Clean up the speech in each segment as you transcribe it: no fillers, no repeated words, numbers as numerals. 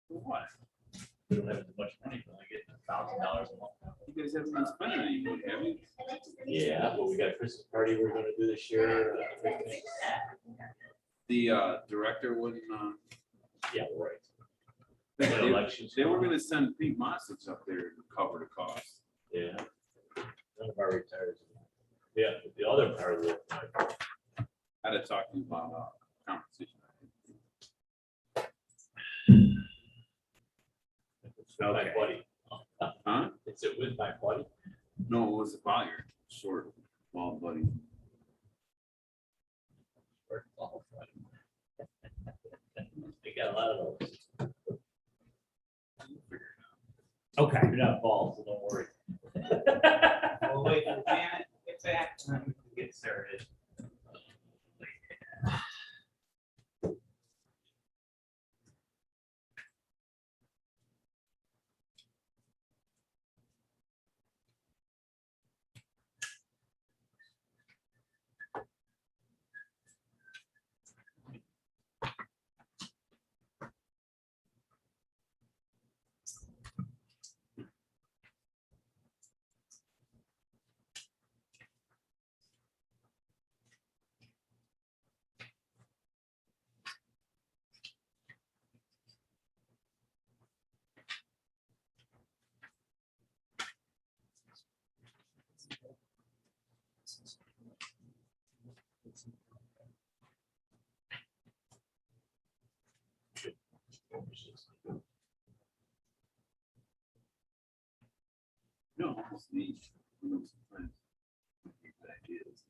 What? We don't have as much money, we only get $1,000 a month. You guys haven't been spending any money, have you? Yeah, but we got a Christmas party we're gonna do this year. The director wouldn't, Yeah, right. they, When elections they were come. gonna send Pete Mossage up there to cover the cost. Yeah. None of our retirees. Yeah, but the other part of it. I had to talk to you about compensation. It's with my buddy. Huh? Is it with my buddy? No, it was about your short, bald buddy. They got a lot of those. Okay. You're not bald, so don't worry. We'll wait for Janet to get back and then we can get started. No, it's neat. You know, some friends. Good ideas.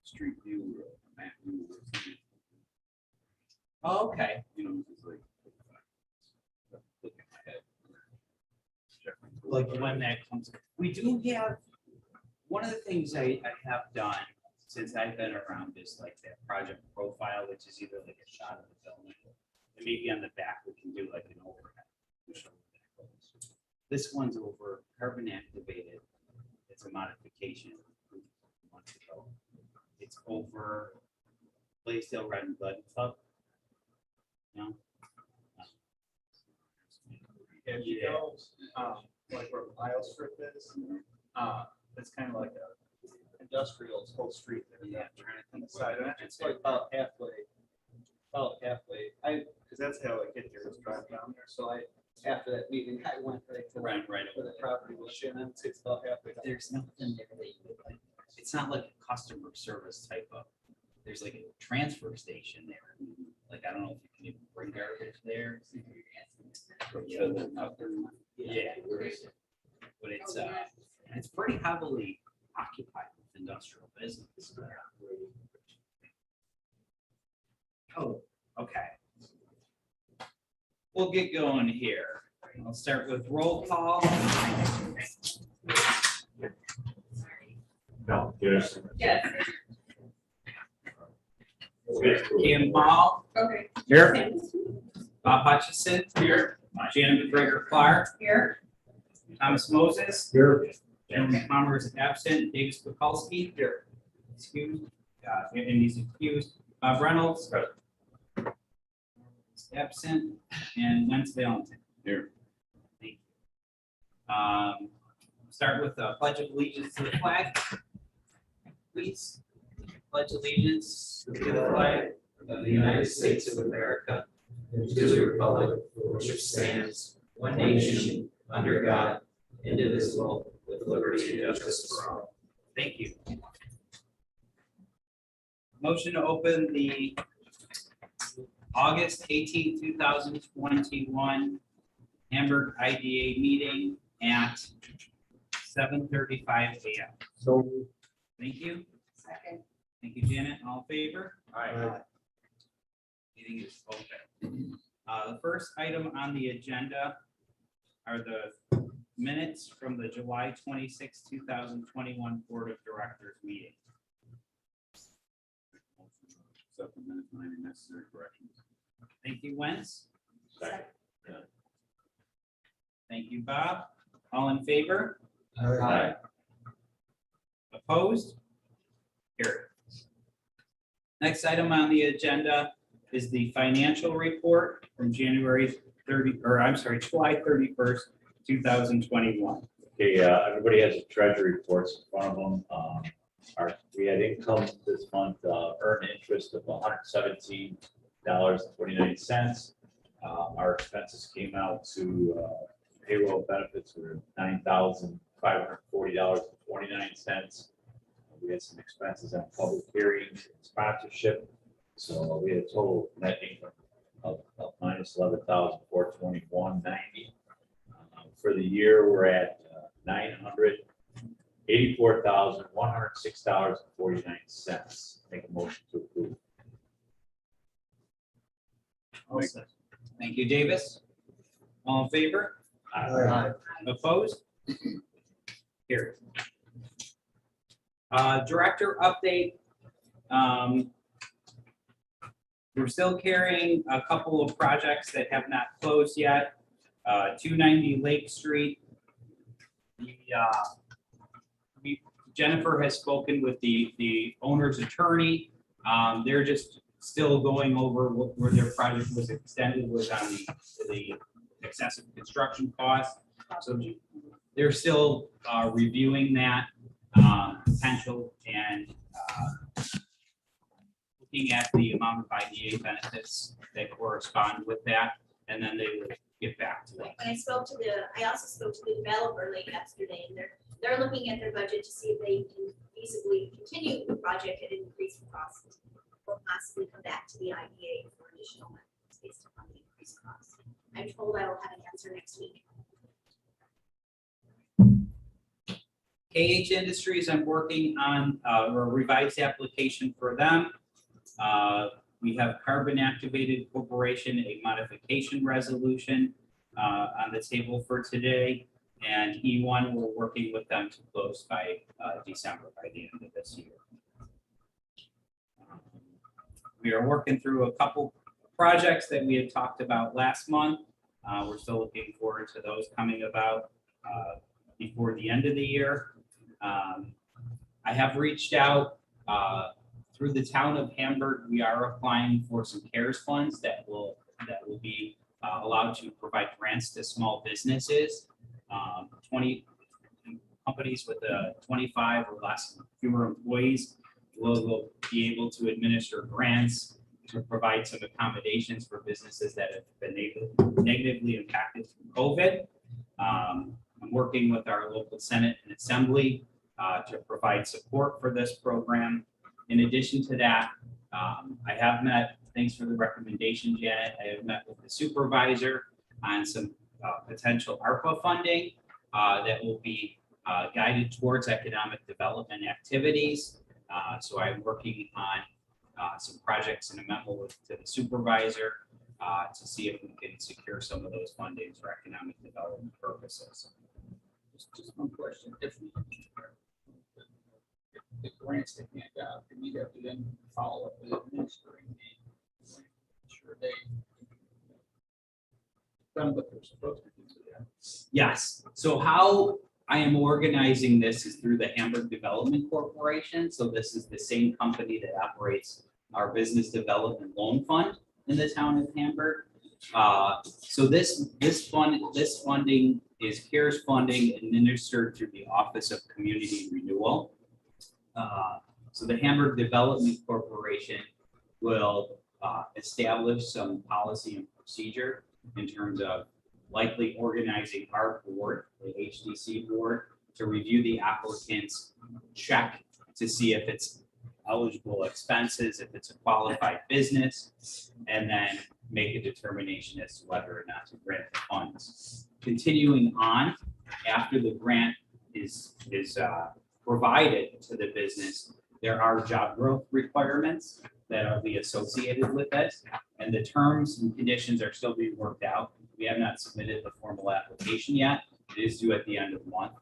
Street view or a map view or something. Oh, okay. You know, it's like. Look at my head. Like when that comes, we do have, one of the things I have done since I've been around is like that project profile, which is either like a shot of the building. And maybe on the back, we can do like an overhead. to show where that goes. This one's over carbon activated. It's a modification. Months ago. It's over Blaisdell Red and Blood Club. No. If you go, like where Mile Strip is, it's kind of like a industrial whole street there. Yeah, trying to On think the side, and it's like about halfway. Because that's how I get there, is drive down there. So after that meeting, I went right to right where over the there. property was, and then it's about halfway down. There's nothing there that you would like. It's not like a customer service type of, there's like a transfer station there. Like, I don't know if you can even bring garbage there. Yeah. But it's pretty heavily occupied with industrial business. Oh, okay. We'll get going here. I'll start with roll call. No, yes. Yes. Kim Hall, Okay. Here. Bob Hutchison, here. Janet McGregor Clark, Here. Thomas Moses, Here. Jeremy Palmer is absent, Davis Bukowski, here. Excused, and he's excused. Bob Reynolds. Absent, and Wentz Valentine. Here. Thank you. Start with the Pledge of Allegiance to the flag. Please. Pledge allegiance to the flag of the United States of America, and to the republic for which it stands, one nation, under God, indivisible, with liberty and justice for all. Thank you. Motion to open the August 18, 2021 Hamburg IDA meeting at 7:35 a.m. So. Thank you. Second. Thank you, Janet. All in favor? Aye. Meeting is open. The first item on the agenda are the minutes from the July 26, 2021 Board of Directors meeting. Supplement any necessary corrections. Thank you, Wentz. Second. Thank you, Bob. All in favor? Aye. Opposed? Carried. Next item on the agenda is the financial report from July 31st, 2021. Okay, everybody has a treasury reports in front of them. We had income this month, earned interest of $117.29. Our expenses came out to payroll benefits were $9,540.29. We had some expenses on public hearings and sponsorship. So we had a total net income of minus $11,421.90. For the year, we're at $984,106.49. Make a motion to approve. Thank you, Davis. All in favor? Opposed? Here. Director update. We're still carrying a couple of projects that have not closed yet. 290 Lake Street. Jennifer has spoken with the owner's attorney. They're just still going over where their project was extended was on the excessive construction cost. So they're still reviewing that potential and looking at the amount of IDA benefits that correspond with that, and then they will get back to that. When I also spoke to the developer late yesterday, and they're looking at their budget to see if they can feasibly continue the project at an increased cost, or possibly come back to the IDA for additional money based upon the increased cost. I'm told I will have an answer next week. KH Industries, I'm working on a revised application for them. We have Carbon Activated Corporation, a modification resolution on the table for today. And E1, we're working with them to close by December, by the end of this year. We are working through a couple projects that we had talked about last month. We're still looking forward to those coming about before the end of the year. I have reached out through the town of Hamburg. We are applying for some CARES funds that will be allowed to provide grants to small businesses. 20 companies with 25 or less fewer employees will be able to administer grants to provide some accommodations for businesses that have been negatively impacted from COVID. I'm working with our local Senate and Assembly to provide support for this program. In addition to that, I have met, thanks for the recommendation, Janet, I have met with the supervisor on some potential ARPA funding that will be guided towards economic development activities. So I'm working on some projects in a memo to the supervisor to see if we can secure some of those fundings for economic development purposes. Just one question. If the grants they can't out, then you have to then follow up with administering the, sure they done what they're supposed to do to that. Yes. So how I am organizing this is through the Hamburg Development Corporation. So this is the same company that operates our business development loan fund in the town of Hamburg. So this funding is CARES funding administered through the Office of Community Renewal. So the Hamburg Development Corporation will establish some policy and procedure in terms of likely organizing our board, the HDC board, to review the applicant's check to see if it's eligible expenses, if it's a qualified business, and then make a determination as to whether or not to grant the funds. Continuing on, after the grant is provided to the business, there are job growth requirements that will be associated with this, and the terms and conditions are still being worked out. We have not submitted the formal application yet. It is due at the end of the month,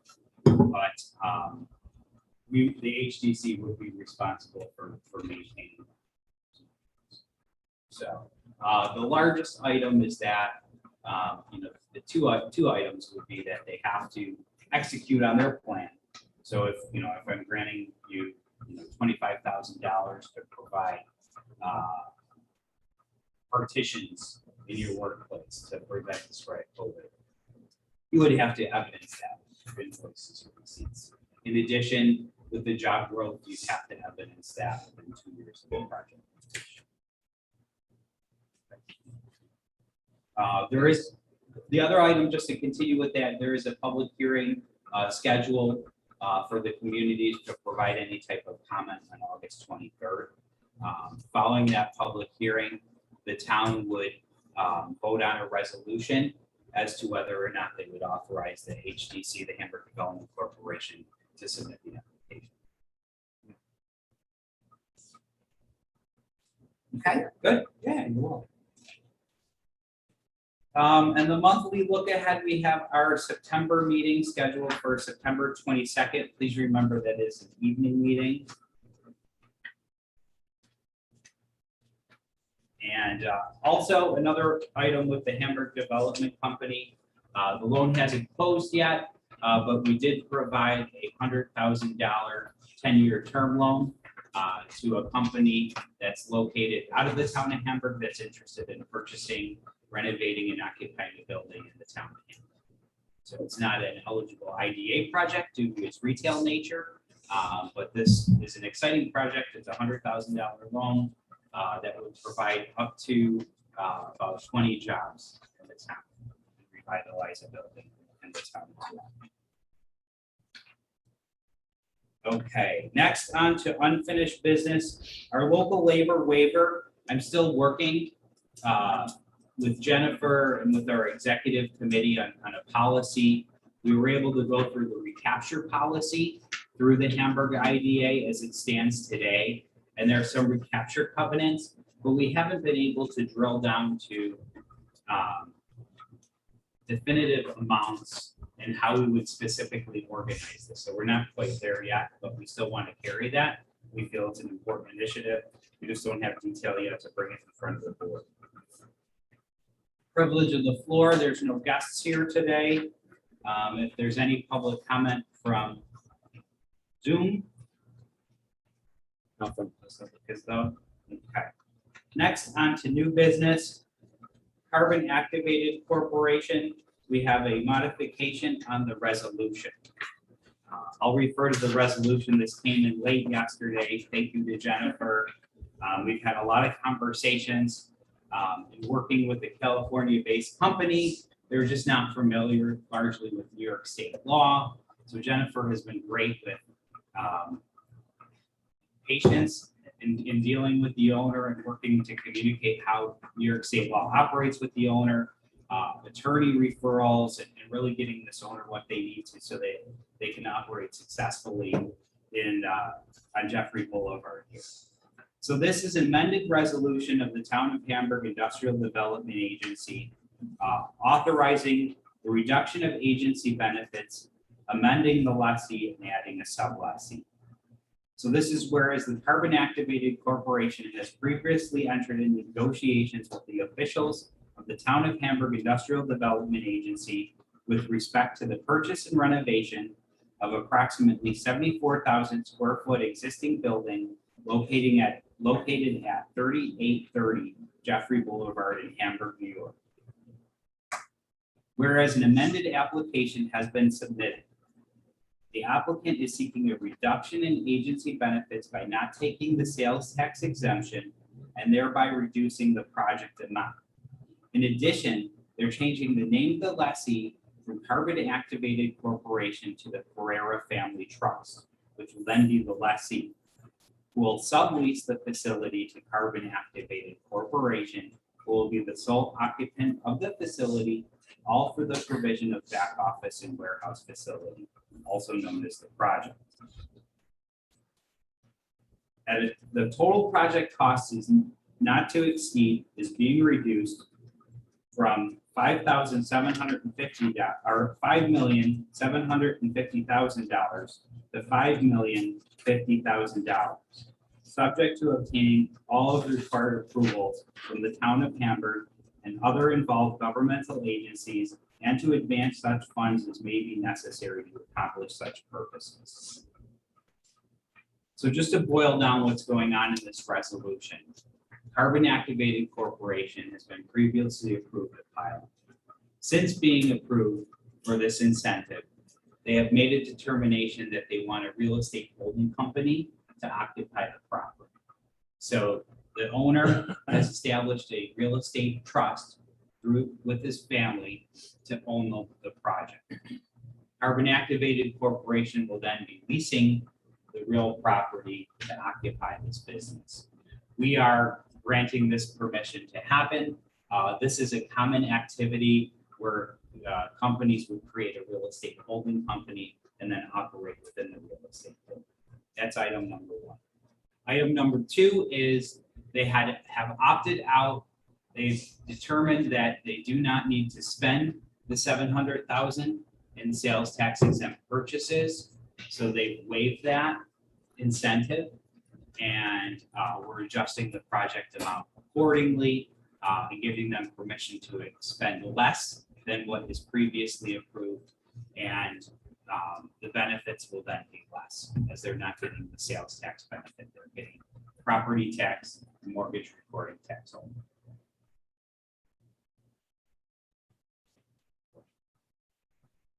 but the HDC would be responsible for maintaining. So the largest item is that the two items would be that they have to execute on their plan. So if I'm granting you $25,000 to provide partitions in your workplace to prevent the spread of COVID. You would have to evidence that with invoices or receipts. In addition, with the job growth, you have to evidence that within 2 years of the project. There is the other item, just to continue with that, there is a public hearing scheduled for the community to provide any type of comment on August 23rd. Following that public hearing, the town would vote on a resolution as to whether or not they would authorize the HDC, the Hamburg Development Corporation, to submit the application. Okay, good. Yeah, you're welcome. And the monthly look ahead, we have our September meeting scheduled for September 22nd. Please remember that is an evening meeting. And also another item with the Hamburg Development Company, the loan hasn't closed yet, but we did provide a $100,000 10-year term loan to a company that's located out of the town of Hamburg that's interested in purchasing, renovating, and occupying a building in the town of Hamburg. So it's not an eligible IDA project due to its retail nature, but this is an exciting project. It's a $100,000 loan that would provide up to about 20 jobs in the town, revitalize a building in the town as well. Okay, next on to unfinished business, our local labor waiver. I'm still working with Jennifer and with our executive committee on a policy. We were able to go through the recapture policy through the Hamburg IDA as it stands today. And there are some recapture covenants, but we haven't been able to drill down to definitive amounts and how we would specifically organize this. So we're not quite there yet, but we still want to carry that. We feel it's an important initiative. We just don't have detail yet to bring it in front of the board. Privilege of the floor. There's no guests here today. If there's any public comment from Zoom. Nothing. Okay. Next, on to new business. Carbon Activated Corporation. We have a modification on the resolution. I'll refer to the resolution. This came in late yesterday. Thank you to Jennifer. We've had a lot of conversations in working with the California-based company. They're just not familiar largely with New York State law. So Jennifer has been great with patience in dealing with the owner and working to communicate how New York State law operates with the owner, attorney referrals, and really getting this owner what they need to so they can operate successfully in on Jeffrey Boulevard here. So this is an amended resolution of the Town of Hamburg Industrial Development Agency authorizing the reduction of agency benefits, amending the lessee, and adding a sub-lessee. So this is whereas the Carbon Activated Corporation has previously entered into negotiations with the officials of the Town of Hamburg Industrial Development Agency with respect to the purchase and renovation of approximately 74,000 square foot existing building located at 3830 Jeffrey Boulevard in Hamburg, New York. Whereas an amended application has been submitted, the applicant is seeking a reduction in agency benefits by not taking the sales tax exemption and thereby reducing the project amount. In addition, they're changing the name of the lessee from Carbon Activated Corporation to the Pereira Family Trust, which will then be the lessee, who will sublease the facility to Carbon Activated Corporation, who will be the sole occupant of the facility, all for the provision of back office and warehouse facility, also known as the project. And the total project cost is not to exceed is being reduced from $5,750 or $5,750,000 to $5,050,000, subject to obtaining all of the required approvals from the Town of Hamburg and other involved governmental agencies, and to advance such funds as may be necessary to accomplish such purposes. So just to boil down what's going on in this resolution, Carbon Activated Corporation has been previously approved at pilot. Since being approved for this incentive, they have made a determination that they want a real estate holding company to occupy the property. So the owner has established a real estate trust with his family to own the project. Carbon Activated Corporation will then be leasing the real property to occupy this business. We are granting this permission to happen. This is a common activity where companies would create a real estate holding company and then operate within the real estate holding. That's item number one. Item number two is they have opted out. They've determined that they do not need to spend the $700,000 in sales tax exempt purchases. So they've waived that incentive, and we're adjusting the project amount accordingly and giving them permission to spend less than what is previously approved, and the benefits will then be less as they're not getting the sales tax benefit. They're getting property tax, and mortgage recording tax only.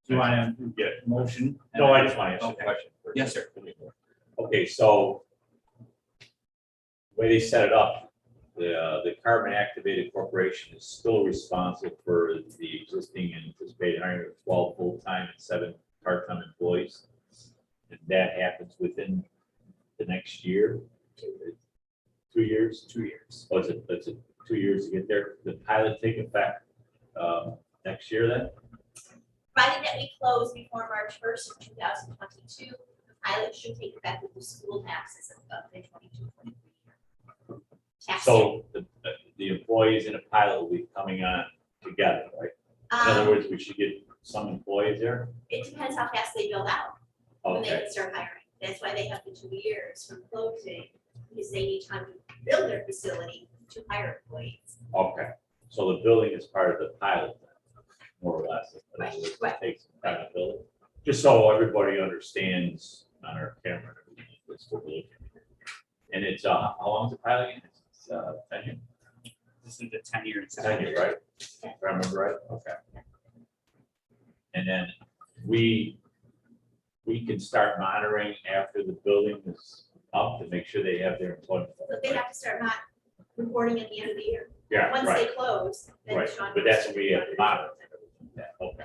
Do you want to Yeah. motion? No, I just want to ask you a Okay. question. first. Yes, sir. Okay, so the way they set it up, the Carbon Activated Corporation is still responsible for the existing and anticipated hiring of 12 full-time and 7 part-time employees. And that happens within the next year, 2 years? 2 years. Oh, it's 2 years to get there. The pilot take effect next year then? Provided that we close before March 1st of 2022, the pilot should take effect with the school taxes of the 22-23 year. Tax year. So the employees and the pilot will be coming on together, right? In other words, we should get some employees there? It depends how fast they build out when they Okay, can start hiring. That's why they have the 2 years from closing, because they need time to build their facility to hire employees. okay. So the building is part of the pilot, then, more or less. Right, It right. takes some time to build it. Just so everybody understands on our camera, what's what we're looking at. And it's, how long is the pilot again? It's 10 years? This is the 10-year. 10 years, right? If I remember right, okay. And then we can start monitoring after the building is up to make sure they have their employment. But they have to start not reporting at the end of the year. Yeah, Once right, they close, then right, Sean. but that's what we have to monitor. Yeah, okay.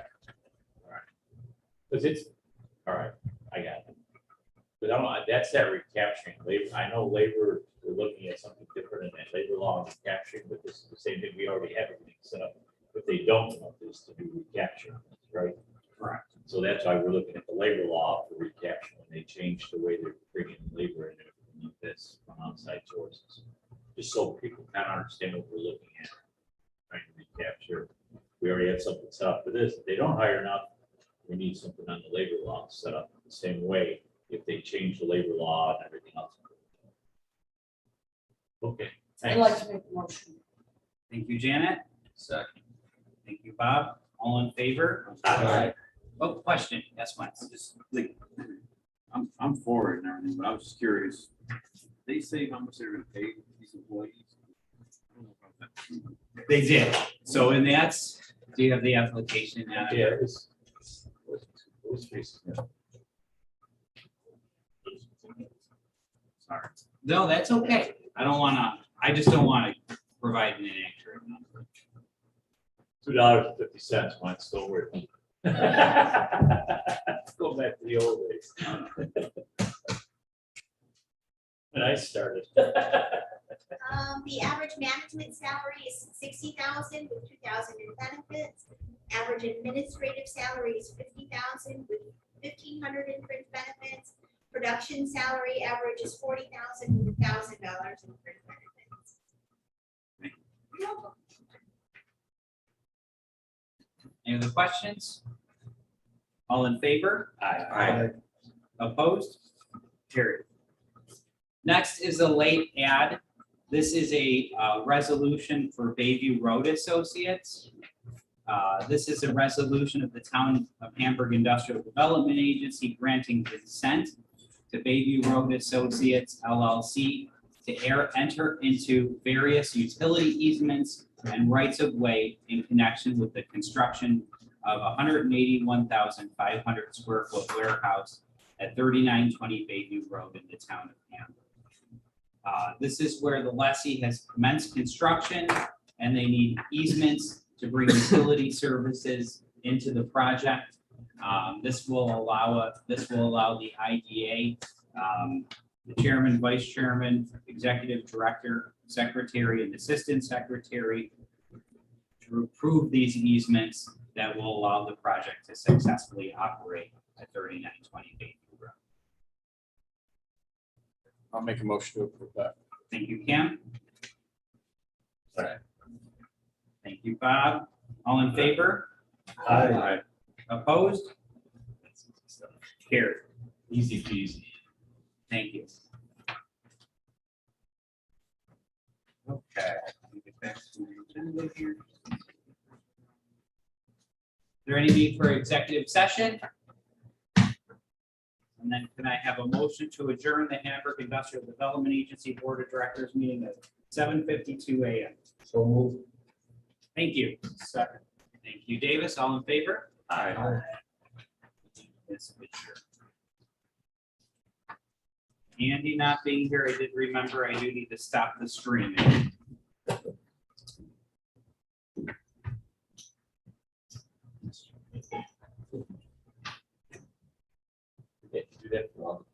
All right. Because it's, all right, I got it. But I don't, that's that recapturing labor. I know labor, we're looking at something different in that labor law and recapturing, but this is the same thing. We already have everything set up. But they don't want this to be recaptured, right? Correct. So that's why we're looking at the labor law for recapture, when they change the way they're bringing labor in everything like this from outside sources. Just so people kind of understand what we're looking at, trying to recapture. We already have something set up for this. If they don't hire enough, we need something on the labor law set up the same way if they change the labor law and everything else. Okay, I'd like thanks. to make a motion. Thank you, Janet. Second. Thank you, Bob. All in favor? Aye. Oh, question. Yes, Mike. Just like, I'm for it and everything, but I was just curious. They say how much they're gonna pay these employees. I don't know about that. They did. So, and that's, do you have the application? Yeah, it's. Sorry. No, that's okay. I just don't want to provide an inaccurate number. $2.50 when it's still working. Go back to the old days. When I started. The average management salary is $60,000 with $2,000 in benefits. Average administrative salary is $50,000 with $1,500 in fringe benefits. Production salary average is $40,000 with $1,000 in fringe benefits. You're welcome. Any other questions? All in favor? Aye. Opposed? Carried. Next is a late ad. This is a resolution for Bayview Road Associates. This is a resolution of the Town of Hamburg Industrial Development Agency granting consent to Bayview Road Associates LLC enter into various utility easements and rights of way in connection with the construction of 181,500 square foot warehouse at 3920 Bayview Road in the town of Hamburg. This is where the lessee has commenced construction and they need easements to bring utility services into the project. This will allow the IDA, the chairman, vice chairman, executive director, secretary, and assistant secretary to approve these easements that will allow the project to successfully operate at 3920 Bayview Road. I'll make a motion to approve that. Thank you, Cam. Second. Thank you, Bob. All in favor? Aye. Opposed? Carried. Easy peasy. Thank you. Okay. let me get back to my agenda here. Is there any need for executive session? And then can I have a motion to adjourn the Hamburg Industrial Development Agency Board of Directors meeting at 7:52 a.m.? So move. Thank you. Second. Thank you, Davis. All in favor? Aye. Yes, for sure. Andy not being here, I did remember I do need to stop the streaming. Do that for all the